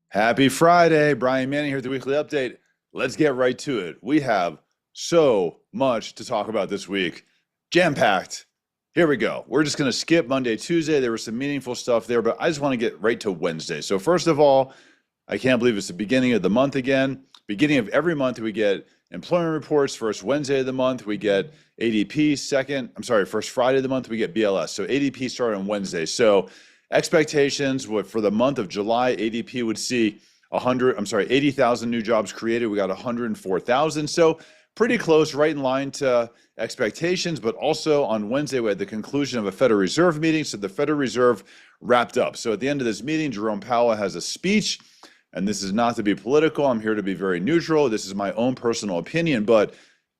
Happy Friday. Brian Manning here with the weekly update. Let's get right to it. We have so much to talk about this week. Jam-packed. Here we go. We're just going to skip Monday, Tuesday. There was some meaningful stuff there, but I just want to get right to Wednesday. So first of all, I can't believe it's the beginning of the month again. Beginning of every month, we get employment reports. First Wednesday of the month, we get ADP. First Friday of the month, we get BLS. So ADP started on Wednesday. So expectations for the month of July, ADP would see 80,000 new jobs created. We got 104,000. So pretty close, right in line to expectations. But also on Wednesday, we had the conclusion of a Federal Reserve meeting. So the Federal Reserve wrapped up. So at the end of this meeting, Jerome Powell has a speech. And this is not to be political. I'm here to be very neutral. This is my own personal opinion. But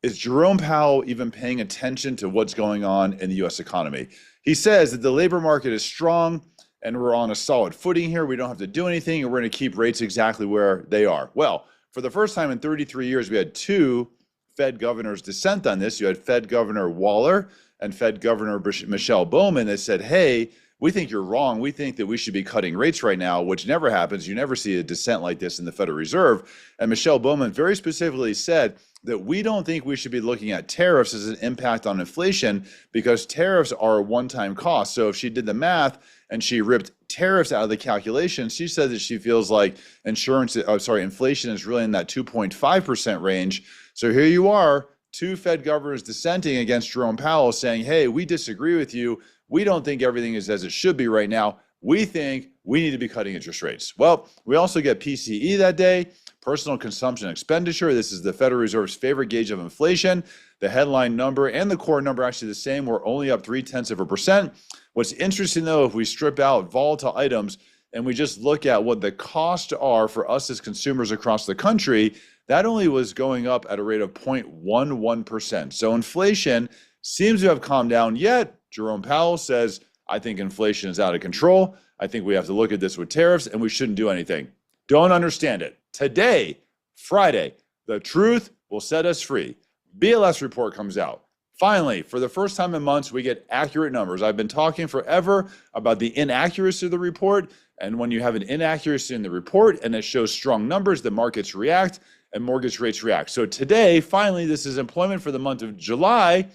is Jerome Powell even paying attention to what's going on in the U.S. economy? He says that the labor market is strong and we're on a solid footing here. We don't have to do anything and we're going to keep rates exactly where they are. Well, for the first time in 33 years, we had two Fed governors dissent on this. You had Fed Governor Waller and Fed Governor Michelle Bowman that said, hey, we think you're wrong. We think that we should be cutting rates right now, which never happens. You never see a dissent like this in the Federal Reserve. And Michelle Bowman very specifically said that we don't think we should be looking at tariffs as an impact on inflation because tariffs are a one-time cost. So if she did the math and she ripped tariffs out of the calculation, she said that she feels like inflation is really in that 2.5% range. So here you are, two Fed governors dissenting against Jerome Powell saying, hey, we disagree with you. We don't think everything is as it should be right now. We think we need to be cutting interest rates. Well, we also get PCE that day, personal consumption expenditure. This is the Federal Reserve's favorite gauge of inflation. The headline number and the core number are actually the same. We're only up 0.3%. What's interesting, though, if we strip out volatile items and we just look at what the costs are for us as consumers across the country, that only was going up at a rate of 0.11%. So inflation seems to have calmed down, yet Jerome Powell says, I think inflation is out of control. I think we have to look at this with tariffs and we shouldn't do anything. Don't understand it. Today, Friday, the truth will set us free. BLS report comes out. Finally, for the first time in months, we get accurate numbers. I've been talking forever about the inaccuracy of the report. And when you have an inaccuracy in the report and it shows strong numbers, the markets react and mortgage rates react. So today, finally, this is employment for the month of July,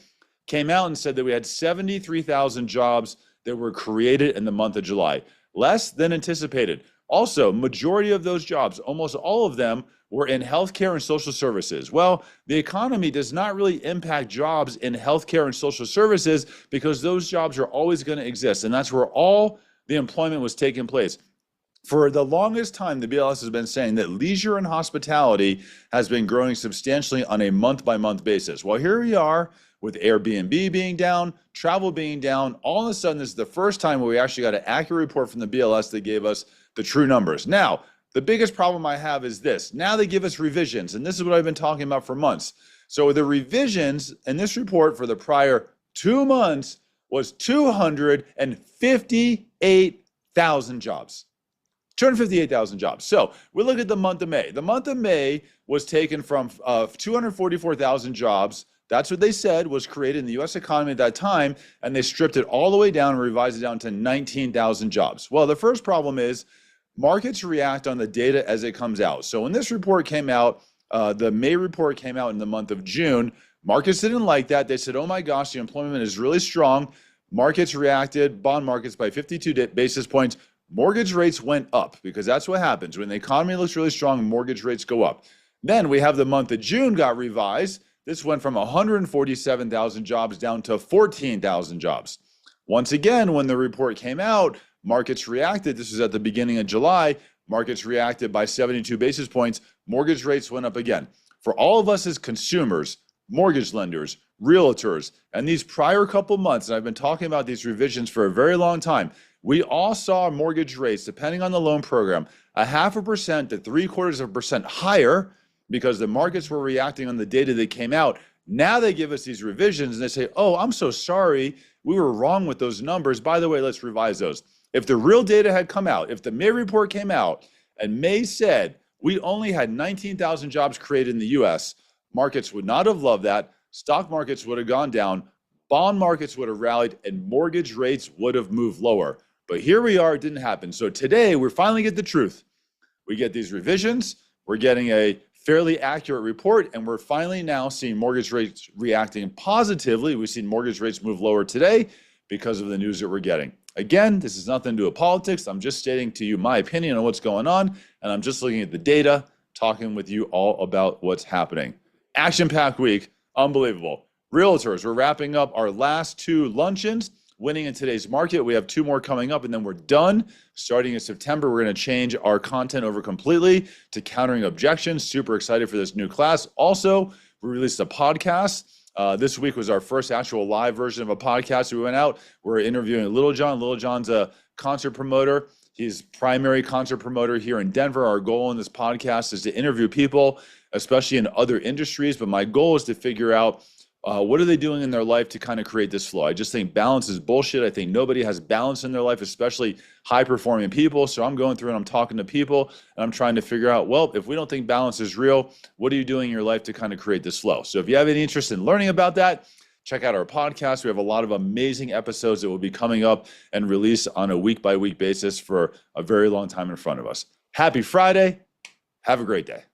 came out and said that we had 73,000 jobs that were created in the month of July, less than anticipated. Also, majority of those jobs, almost all of them, were in healthcare and social services. Well, the economy does not really impact jobs in healthcare and social services because those jobs are always going to exist, and that's where all the employment was taking place. For the longest time, the BLS has been saying that leisure and hospitality has been growing substantially on a month-by-month basis. Well, here we are with Airbnb being down, travel being down. All of a sudden, this is the first time where we actually got an accurate report from the BLS that gave us the true numbers. Now, the biggest problem I have is this. Now they give us revisions, and this is what I've been talking about for months. So the revisions in this report for the prior 2 months was 258,000 jobs. 258,000 jobs. So we look at the month of May. The month of May was taken from 244,000 jobs. That's what they said was created in the U.S. economy at that time, and they stripped it all the way down and revised it down to 19,000 jobs. Well, the first problem is markets react on the data as it comes out. So when this report came out, the May report came out in the month of June, markets didn't like that. They said, oh my gosh, the employment is really strong. Markets reacted, bond markets by 52 basis points. Mortgage rates went up because that's what happens. When the economy looks really strong, mortgage rates go up. Then we have the month of June got revised. This went from 147,000 jobs down to 14,000 jobs. Once again, when the report came out, markets reacted. This was at the beginning of July. Markets reacted by 72 basis points. Mortgage rates went up again. For all of us as consumers, mortgage lenders, realtors, and these prior couple months, and I've been talking about these revisions for a very long time, we all saw mortgage rates, depending on the loan program, 0.5% to 0.75% higher because the markets were reacting on the data that came out. Now they give us these revisions and they say, oh, I'm so sorry. We were wrong with those numbers. By the way, let's revise those. If the real data had come out, if the May report came out and May said we only had 19,000 jobs created in the US, markets would not have loved that. Stock markets would have gone down. Bond markets would have rallied and mortgage rates would have moved lower. But here we are, it didn't happen. So today we finally get the truth. we get these revisions, we're getting a fairly accurate report, and we're finally now seeing mortgage rates reacting positively. We've seen mortgage rates move lower today because of the news that we're getting. Again, this is nothing to do with politics. I'm just stating to you my opinion on what's going on, and I'm just looking at the data, talking with you all about what's happening. Action-packed week, unbelievable. Realtors, we're wrapping up our last 2 luncheons, winning in today's market. We have 2 more coming up, and then we're done. Starting in September, we're going to change our content over completely to countering objections. Super excited for this new class. Also, we released a podcast. This week was our first actual live version of a podcast. We went out, we're interviewing Little John. Little John's a concert promoter. He's primary concert promoter here in Denver. Our goal in this podcast is to interview people, especially in other industries. But my goal is to figure out what are they doing in their life to kind of create this flow. I just think balance is bullshit. I think nobody has balance in their life, especially high-performing people. So I'm going through and I'm talking to people, and I'm trying to figure out, well, if we don't think balance is real, what are you doing in your life to kind of create this flow? So if you have any interest in learning about that, check out our podcast. We have a lot of amazing episodes that will be coming up and released on a week-by-week basis for a very long time in front of us. Happy Friday. Have a great day.